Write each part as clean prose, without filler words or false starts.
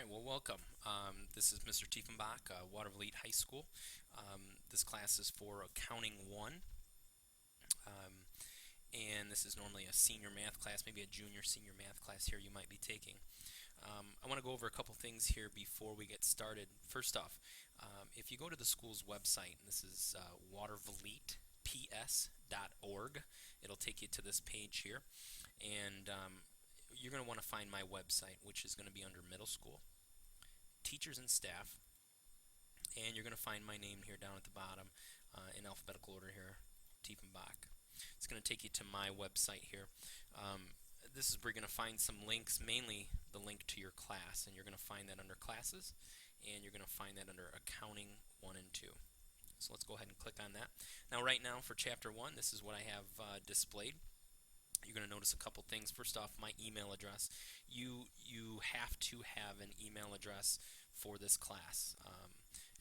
right, well, welcome. This is Mr. Tiefenbach, Watervliet High School. This class is for Accounting 1, um, and this is normally a senior math class, maybe a junior senior math class here you might be taking. I want to go over a couple things here before we get started. First off, if you go to the school's website, and this is watervlietps.org, it'll take you to this page here, and you're going to want to find my website, which is going to be under middle school, teachers and staff, and you're going to find my name here down at the bottom in alphabetical order here, Tiefenbach. It's going to take you to my website here. This is where you're going to find some links, mainly the link to your class, and you're going to find that under classes, and you're going to find that under accounting 1 and 2. So let's go ahead and click on that. Now right now for chapter 1, this is what I have displayed. You're going to notice a couple things. First off, my email address. You have to have an email address for this class.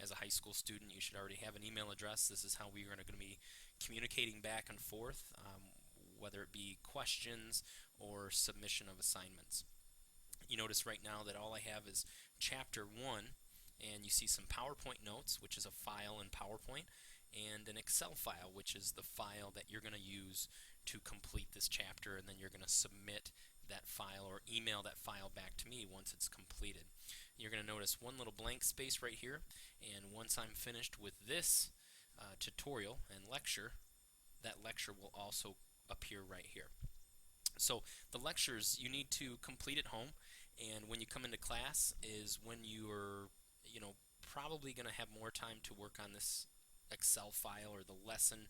As a high school student, you should already have an email address. This is how we are going to be communicating back and forth, whether it be questions or submission of assignments. You notice right now that all I have is chapter 1, and you see some PowerPoint notes, which is a file in PowerPoint, and an Excel file, which is the file that you're going to use to complete this chapter, and then you're going to submit that file or email that file back to me once it's completed. You're going to notice one little blank space right here, and once I'm finished with this tutorial and lecture, that lecture will also appear right here. So the lectures you need to complete at home, and when you come into class is when you're probably going to have more time to work on this Excel file or the lesson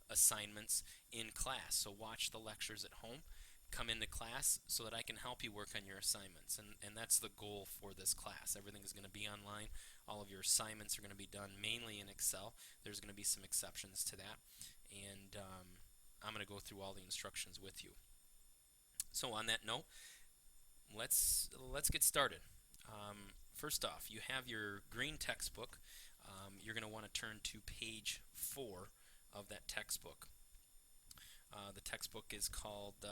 assignments in class. So watch the lectures at home, come into class so that I can help you work on your assignments, and that's the goal for this class. Everything is going to be online. All of your assignments are going to be done mainly in Excel. There's going to be some exceptions to that, and I'm going to go through all the instructions with you. So on that note, let's get started. First off, you have your green textbook. You're going to want to turn to page 4 of that textbook. The textbook is called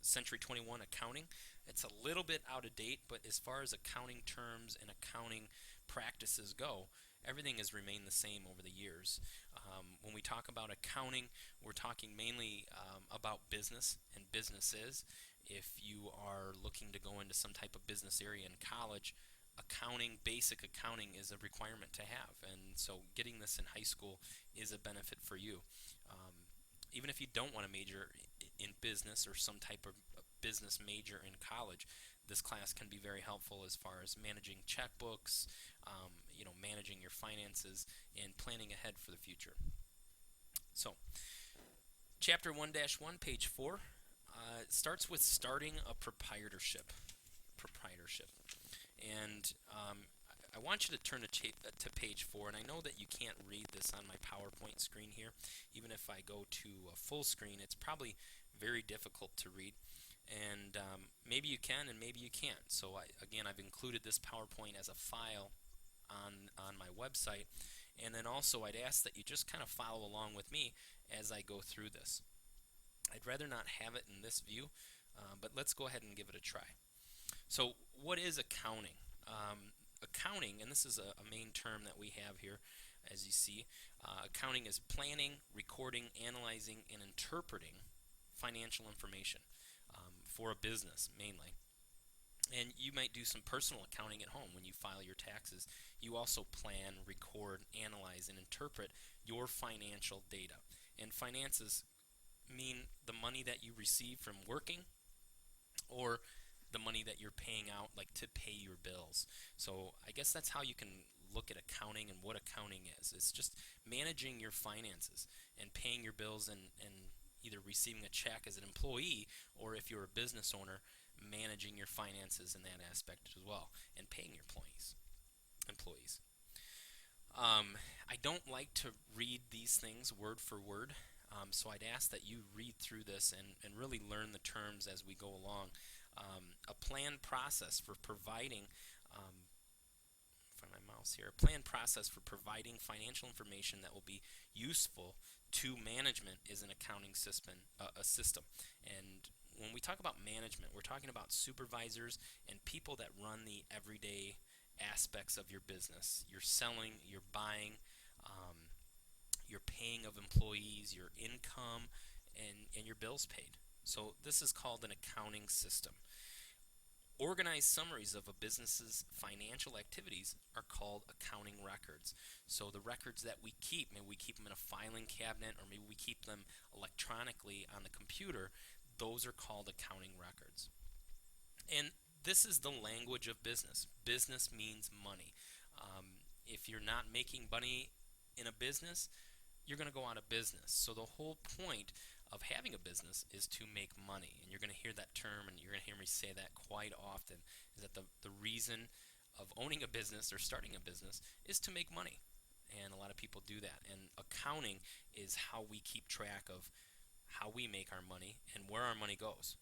Century 21 Accounting. It's a little bit out of date, but as far as accounting terms and accounting practices go, everything has remained the same over the years. When we talk about accounting, we're talking mainly about business and businesses. If you are looking to go into some type of business area in college, accounting, basic accounting is a requirement to have, and so getting this in high school is a benefit for you. Even if you don't want to major in business or some type of business major in college, this class can be very helpful as far as managing checkbooks, managing your finances, and planning ahead for the future. So, Chapter 1-1, page 4, starts with starting a proprietorship. And I want you to turn to page 4, and I know that you can't read this on my PowerPoint screen here. Even if I go to a full screen, it's probably very difficult to read. And maybe you can and maybe you can't. So I've included this PowerPoint as a file on my website. And then also I'd ask that you just kind of follow along with me as I go through this. I'd rather not have it in this view, but let's go ahead and give it a try. So what is accounting? Accounting, and this is a main term that we have here, as you see, accounting is planning, recording, analyzing, and interpreting financial information for a business mainly. And you might do some personal accounting at home when you file your taxes. You also plan, record, analyze, and interpret your financial data. And finances mean the money that you receive from working or the money that you're paying out, like to pay your bills. So I guess that's how you can look at accounting and what accounting is. It's just managing your finances and paying your bills and either receiving a check as an employee, or if you're a business owner, managing your finances in that aspect as well, and paying your employees. I don't like to read these things word for word, so I'd ask that you read through this and really learn the terms as we go along. A planned process for providing find my mouse here. A planned process for providing financial information that will be useful to management is an accounting system. And when we talk about management, we're talking about supervisors and people that run the everyday aspects of your business. You're selling, you're buying, um, your paying of employees, your income, and your bills paid. So this is called an accounting system. Organized summaries of a business's financial activities are called accounting records. So the records that we keep, maybe we keep them in a filing cabinet or maybe we keep them electronically on the computer, those are called accounting records. And this is the language of business. Business means money. If you're not making money in a business, you're going to go out of business. So the whole point of having a business is to make money. And you're going to hear that term, and you're going to hear me say that quite often, is that the reason of owning a business or starting a business is to make money. And a lot of people do that. And accounting is how we keep track of how we make our money and where our money goes.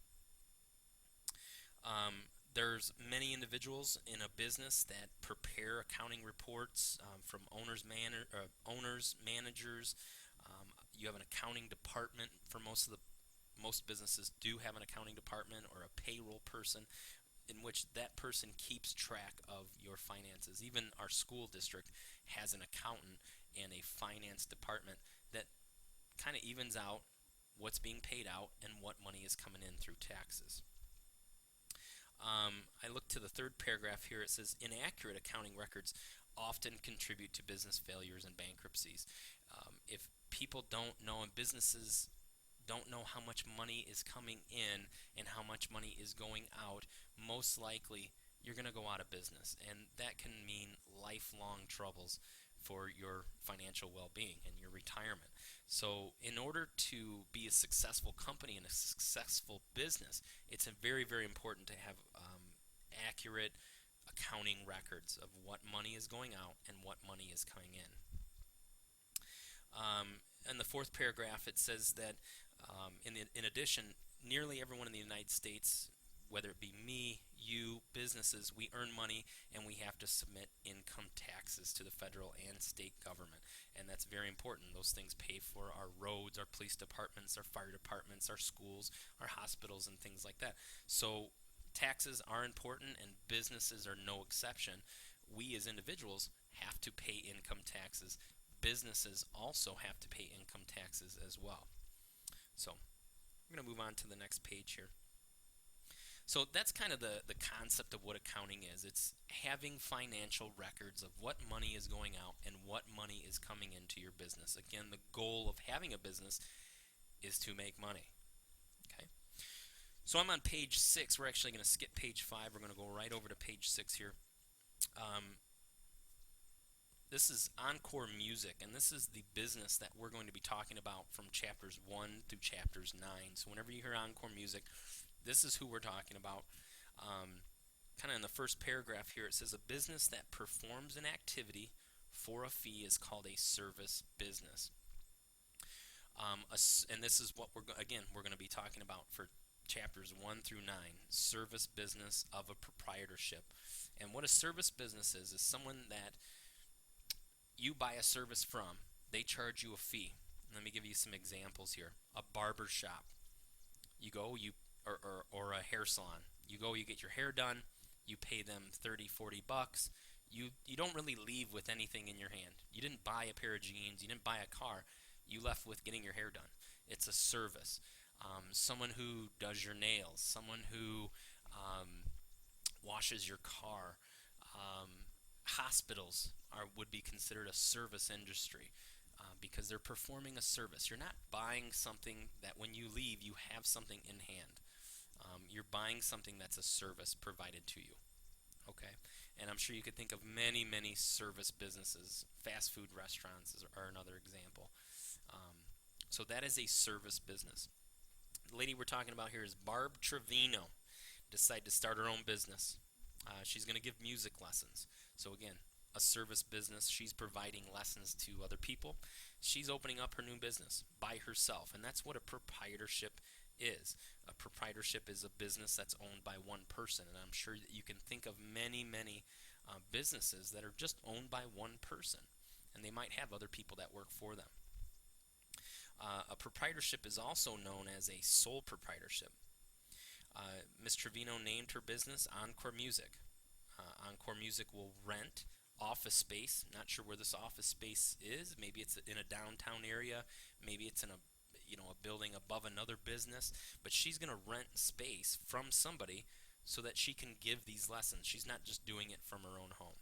There's many individuals in a business that prepare accounting reports, from owners, managers. You have an accounting department. For most businesses do have an accounting department or a payroll person in which that person keeps track of your finances. Even our school district has an accountant and a finance department that kind of evens out what's being paid out and what money is coming in through taxes. I look to the third paragraph here. It says inaccurate accounting records often contribute to business failures and bankruptcies. If people don't know and businesses don't know how much money is coming in and how much money is going out, most likely you're going to go out of business. And that can mean lifelong troubles for your financial well-being and your retirement. So in order to be a successful company and a successful business, it's very, very important to have accurate accounting records of what money is going out and what money is coming in. In the fourth paragraph, it says that in addition, nearly everyone in the United States, whether it be me, you, businesses, we earn money and we have to submit income taxes to the federal and state government. And that's very important. Those things pay for our roads, our police departments, our fire departments, our schools, our hospitals, and things like that. So taxes are important and businesses are no exception. We as individuals have to pay income taxes. Businesses also have to pay income taxes as well. So we're going to move on to the next page here. So that's kind of the concept of what accounting is. It's having financial records of what money is going out and what money is coming into your business. Again, the goal of having a business is to make money. Okay. So I'm on page 6. We're actually going to skip page 5. We're going to go right over to page 6 here. This is Encore Music, and this is the business that we're going to be talking about from chapters 1 through chapters 9. So whenever you hear Encore Music, this is who we're talking about. Kind of in the first paragraph here, it says a business that performs an activity for a fee is called a service business. And this is what we're going to be talking about for chapters 1 through 9, service business of a proprietorship. And what a service business is someone that you buy a service from. They charge you a fee. Let me give you some examples here. A barber shop. You go, or a hair salon. You go, you get your hair done, you pay them $30-$40. You don't really leave with anything in your hand. You didn't buy a pair of jeans, you didn't buy a car. You left with getting your hair done. It's a service. Someone who does your nails, someone who washes your car. Hospitals would be considered a service industry because they're performing a service. You're not buying something that when you leave you have something in hand. You're buying something that's a service provided to you. Okay, and I'm sure you could think of many, many service businesses. Fast food restaurants are another example. So that is a service business. The lady we're talking about here is Barb Trevino. Decided to start her own business. She's going to give music lessons. So again, a service business. She's providing lessons to other people. She's opening up her new business by herself, and that's what a proprietorship is. A proprietorship is a business that's owned by one person, and I'm sure that you can think of many, many businesses that are just owned by one person, and they might have other people that work for them. A proprietorship is also known as a sole proprietorship. Miss Trevino named her business Encore Music. Encore Music will rent office space. Not sure where this office space is. Maybe it's in a downtown area. Maybe it's in a building above another business. But she's going to rent space from somebody so that she can give these lessons. She's not just doing it from her own home.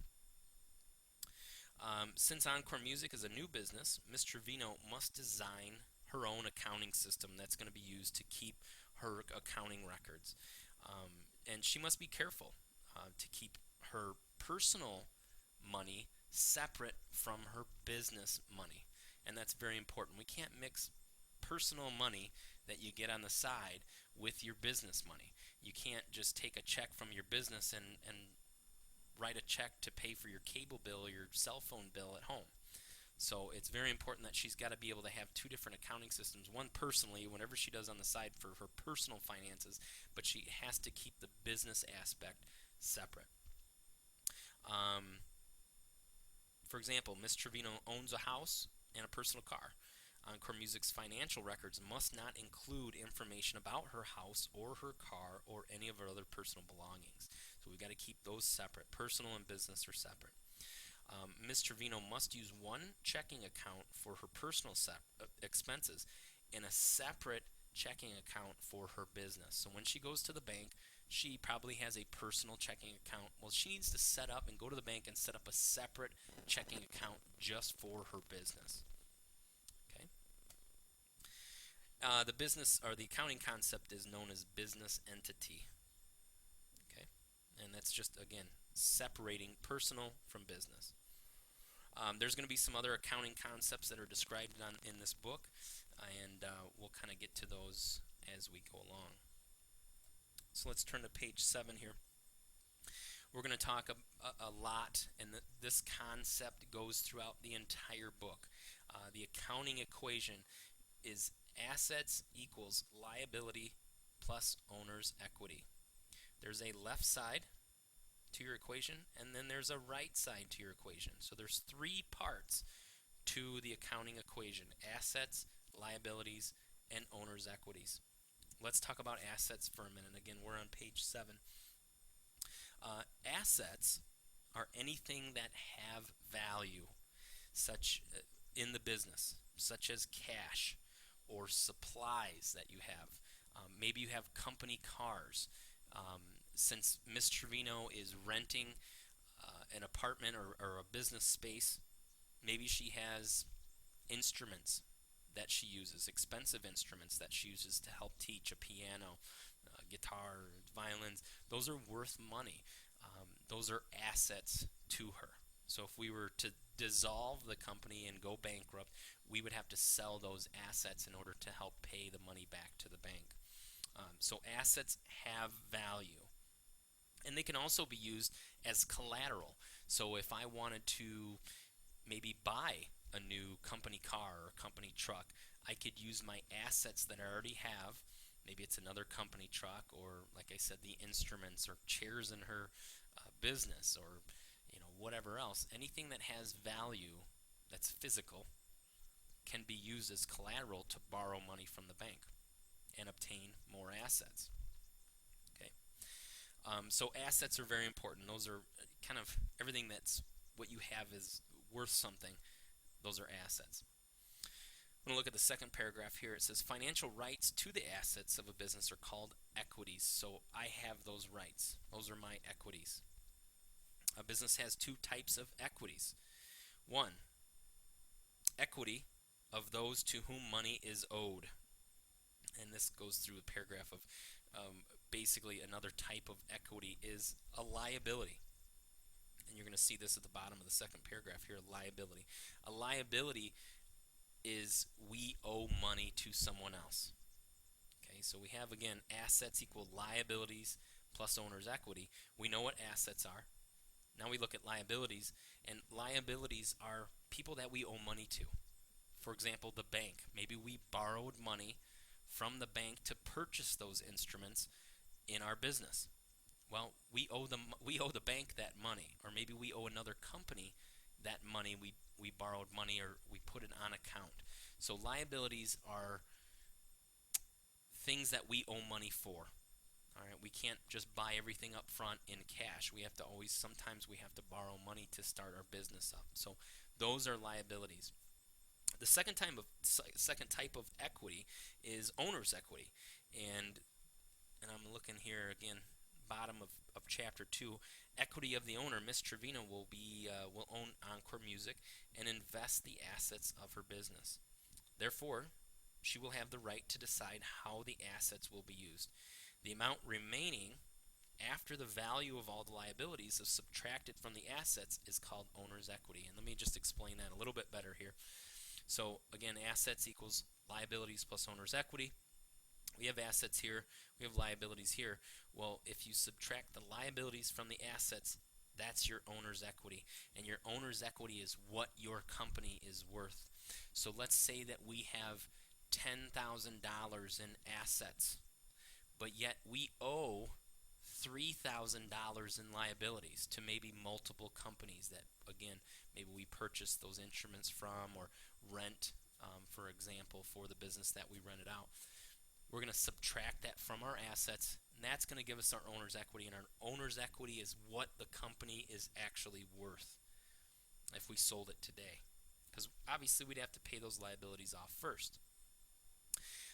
Since Encore Music is a new business, Miss Trevino must design her own accounting system that's going to be used to keep her accounting records. And she must be careful to keep her personal money separate from her business money. And that's very important. We can't mix personal money that you get on the side with your business money. You can't just take a check from your business and write a check to pay for your cable bill or your cell phone bill at home. So it's very important that she's got to be able to have two different accounting systems. One personally, whatever she does on the side for her personal finances, but she has to keep the business aspect separate. For example, Miss Trevino owns a house and a personal car. Encore Music's financial records must not include information about her house or her car or any of her other personal belongings. So we've got to keep those separate. Personal and business are separate. Ms. Trevino must use one checking account for her personal expenses and a separate checking account for her business. So when she goes to the bank, she probably has a personal checking account. Well, she needs to set up and go to the bank and set up a separate checking account just for her business. Okay. The business or the accounting concept is known as business entity. Okay, and that's just again separating personal from business. There's going to be some other accounting concepts that are described in this book, and we'll kind of get to those as we go along. So let's turn to page 7 here. We're going to talk a lot, and this concept goes throughout the entire book. The accounting equation is assets equals liability plus owner's equity. There's a left side to your equation, and then there's a right side to your equation. So there's 3 parts to the accounting equation: assets, liabilities, and owner's equities. Let's talk about assets for a minute. Again, we're on page 7. Assets are anything that have value, such in the business, such as cash or supplies that you have. Maybe you have company cars. Since Miss Trevino is renting an apartment or a business space, maybe she has instruments that she uses, expensive instruments that she uses to help teach: a piano, guitar, violins. Those are worth money. Those are assets to her. So if we were to dissolve the company and go bankrupt, we would have to sell those assets in order to help pay the money back to the bank. So assets have value. And they can also be used as collateral. So if I wanted to maybe buy a new company car or company truck, I could use my assets that I already have. Maybe it's another company truck, or like I said, the instruments or chairs in her business, or whatever else. Anything that has value that's physical can be used as collateral to borrow money from the bank and obtain more assets. Okay. So assets are very important. Those are kind of everything that's what you have is worth something. Those are assets. I'm going to look at the second paragraph here. It says financial rights to the assets of a business are called equities. So I have those rights. Those are my equities. A business has 2 types of equities. 1, equity of those to whom money is owed. And this goes through a paragraph of basically another type of equity is a liability. And you're going to see this at the bottom of the second paragraph here, liability. A liability is we owe money to someone else. Okay, so we have, again, assets equal liabilities plus owner's equity. We know what assets are. Now we look at liabilities, and liabilities are people that we owe money to. For example, the bank. Maybe we borrowed money from the bank to purchase those instruments in our business. Well, we owe the bank that money, or maybe we owe another company that money. We borrowed money, or we put it on account. So liabilities are things that we owe money for. All right, we can't just buy everything up front in cash. Sometimes we have to borrow money to start our business up. So those are liabilities. The second type of equity is owner's equity, and I'm looking here again, bottom of chapter 2. Equity of the owner, Miss Trevino will own Encore Music and invest the assets of her business. Therefore, she will have the right to decide how the assets will be used. The amount remaining after the value of all the liabilities is subtracted from the assets is called owner's equity. And let me just explain that a little bit better here. So again, assets equals liabilities plus owner's equity. We have assets here, we have liabilities here. Well, if you subtract the liabilities from the assets, that's your owner's equity. And your owner's equity is what your company is worth. So let's say that we have $10,000 in assets, but yet we owe $3,000 in liabilities to maybe multiple companies that, again, maybe we purchase those instruments from or rent, for example, for the business that we rented out. We're going to subtract that from our assets, and that's going to give us our owner's equity. And our owner's equity is what the company is actually worth if we sold it today. Because obviously we'd have to pay those liabilities off first.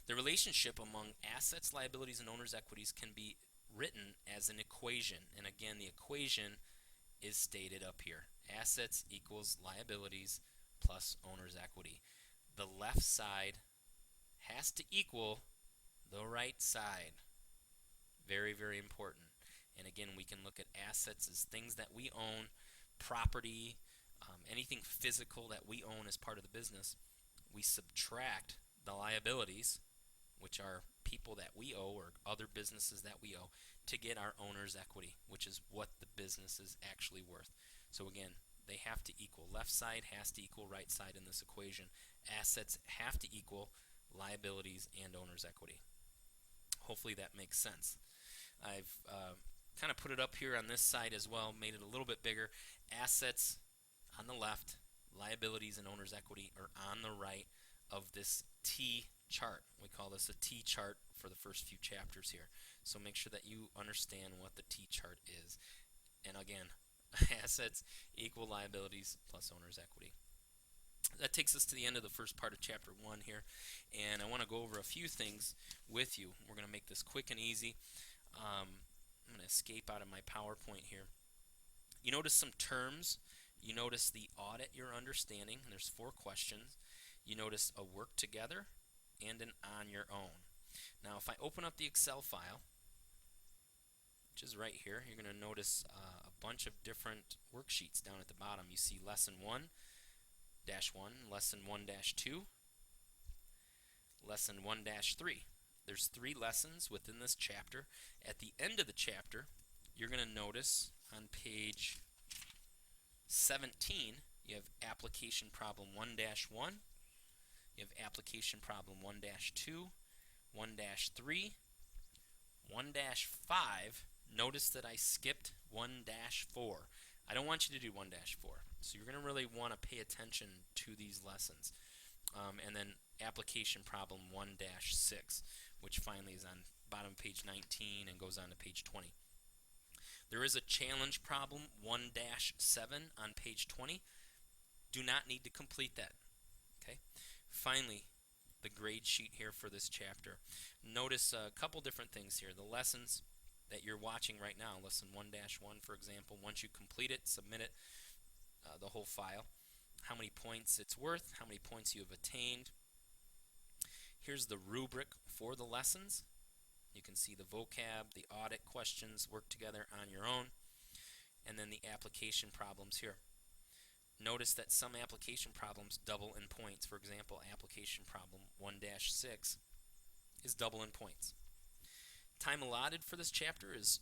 The relationship among assets, liabilities, and owner's equities can be written as an equation. And again, the equation is stated up here. Assets equals liabilities plus owner's equity. The left side has to equal the right side. Very, very important. And again, we can look at assets as things that we own, property, anything physical that we own as part of the business. We subtract the liabilities, which are people that we owe or other businesses that we owe, to get our owner's equity, which is what the business is actually worth. So again, they have to equal. Left side has to equal right side in this equation. Assets have to equal liabilities and owner's equity. Hopefully that makes sense. I've kind of put it up here on this side as well, made it a little bit bigger. Assets on the left, liabilities and owner's equity are on the right of this T chart. We call this a T chart for the first few chapters here. So make sure that you understand what the T chart is. And again, assets equal liabilities plus owner's equity. That takes us to the end of the first part of chapter 1 here, and I want to go over a few things with you. We're going to make this quick and easy. I'm going to escape out of my PowerPoint here. You notice some terms. You notice the audit you're understanding, and there's 4 questions. You notice a work together and an on your own. Now if I open up the Excel file, which is right here, you're going to notice a bunch of different worksheets down at the bottom. You see lesson 1-1, lesson 1-2, lesson 1-3. There's 3 lessons within this chapter. At the end of the chapter, you're going to notice on page 17, you have application problem 1-1, you have application problem 1-2, 1-3, 1-5. Notice that I skipped 1-4. I don't want you to do 1-4. So you're going to really want to pay attention to these lessons. And then application problem 1-6, which finally is on bottom of page 19 and goes on to page 20. There is a challenge problem 1-7 on page 20. Do not need to complete that. Okay. Finally, the grade sheet here for this chapter. Notice a couple different things here. The lessons that you're watching right now, lesson 1-1 for example, once you complete it, submit it, the whole file, how many points it's worth, how many points you have attained. Here's the rubric for the lessons. You can see the vocab, the audit questions work together on your own, and then the application problems here. Notice that some application problems double in points. For example, application problem 1-6 is double in points. Time allotted for this chapter is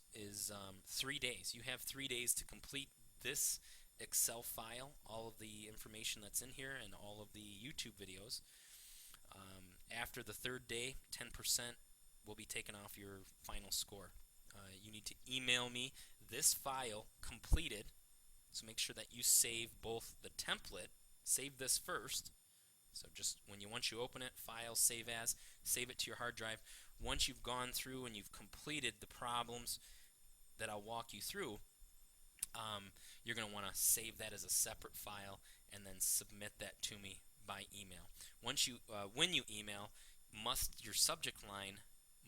3 days. You have 3 days to complete this Excel file, all of the information that's in here, and all of the YouTube videos. After the 3rd day, 10% will be taken off your final score. You need to email me this file completed, so make sure that you save both the template, save this first, So just once you open it, File, Save As, save it to your hard drive. Once you've gone through and you've completed the problems that I'll walk you through, you're going to want to save that as a separate file and then submit that to me by email. When you email, your subject line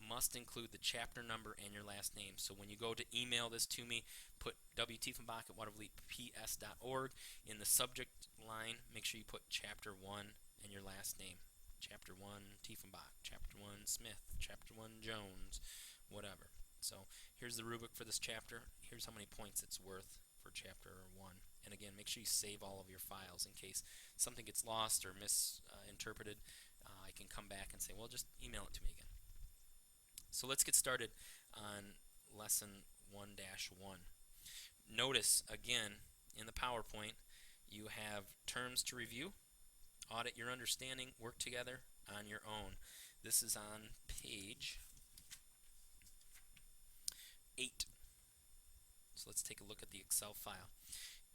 must include the chapter number and your last name. So when you go to email this to me, put wtiefenbach@watervlietps.org. In the subject line, make sure you put chapter 1 and your last name. Chapter 1 Tiefenbach, chapter 1 Smith, chapter 1 Jones, whatever. So here's the rubric for this chapter. Here's how many points it's worth for chapter 1. And again, make sure you save all of your files in case something gets lost or misinterpreted. I can come back and say, well, just email it to me again. So let's get started on lesson 1-1. Notice, again, in the PowerPoint, you have terms to review, audit your understanding, work together on your own. This is on page 8. So let's take a look at the Excel file.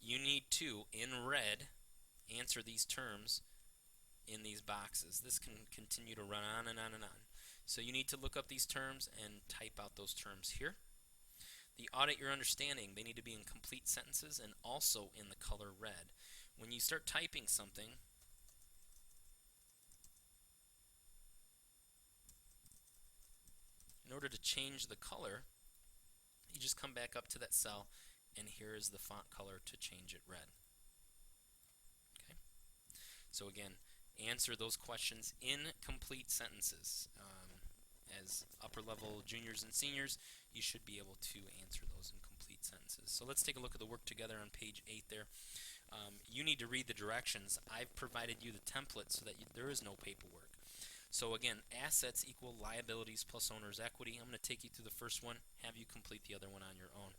You need to, in red, answer these terms in these boxes. This can continue to run on and on and on. So you need to look up these terms and type out those terms here. The audit your understanding, they need to be in complete sentences and also in the color red. When you start typing something, in order to change the color, you just come back up to that cell, and here is the font color to change it red. Okay. So again, answer those questions in complete sentences. As upper level juniors and seniors, you should be able to answer those in complete sentences. So let's take a look at the work together on page 8 there. You need to read the directions. I've provided you the template so that there is no paperwork. So again, assets equal liabilities plus owner's equity. I'm going to take you through the first one, have you complete the other one on your own.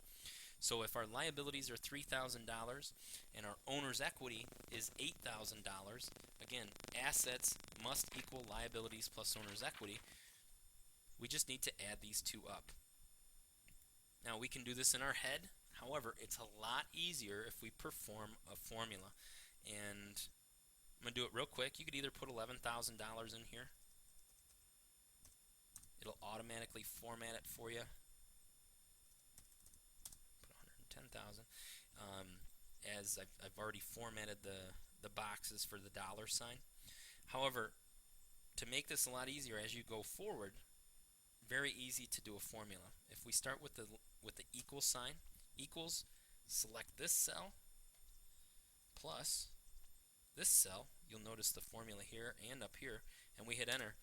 So if our liabilities are $3,000 and our owner's equity is $8,000, again, assets must equal liabilities plus owner's equity. We just need to add these two up. Now we can do this in our head. However, it's a lot easier if we perform a formula. And I'm going to do it real quick. You could either put $11,000 in here. It'll automatically format it for you. Put 110,000. As I've already formatted the boxes for the dollar sign. However, to make this a lot easier as you go forward, very easy to do a formula. If we start with the equal sign, equals, select this cell plus this cell. You'll notice the formula here and up here, and we hit enter.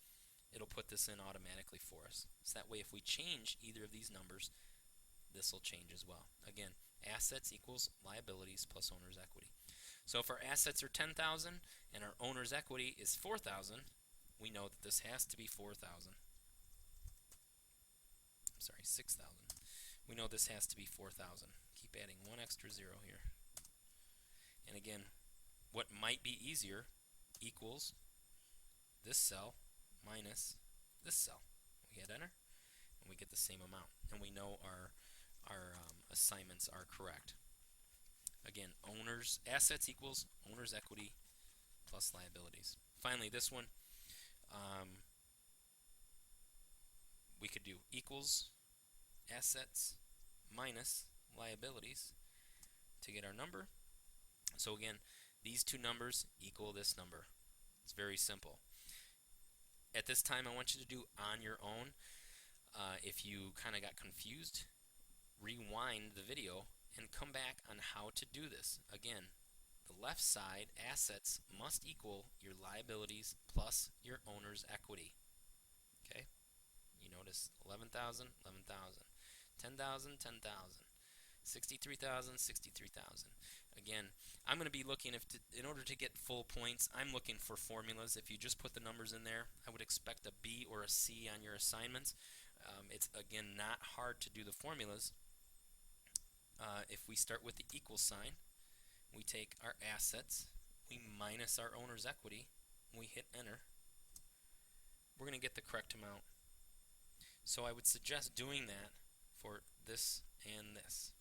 It'll put this in automatically for us. So that way if we change either of these numbers, this will change as well. Again, assets equals liabilities plus owner's equity. So if our assets are $10,000 and our owner's equity is $4,000, we know that this has to be $4,000. Sorry, 6,000. We know this has to be 4,000. Keep adding one extra zero here. And again, what might be easier equals this cell minus this cell. We hit enter, and we get the same amount. And we know our assignments are correct. Again, assets equals owner's equity plus liabilities. Finally, this one, we could do equals assets minus liabilities to get our number. So again, these two numbers equal this number. It's very simple. At this time, I want you to do on your own. If you kind of got confused, rewind the video and come back on how to do this. Again, the left side, assets, must equal your liabilities plus your owner's equity. Okay? You notice 11,000, 11,000. 10,000, 10,000. 63,000, 63,000. Again, I'm going to be looking, in order to get full points, I'm looking for formulas. If you just put the numbers in there, I would expect a B or a C on your assignments. It's, again, not hard to do the formulas. If we start with the equal sign, we take our assets, we minus our owner's equity, we hit enter. We're going to get the correct amount. So I would suggest doing that for this and this.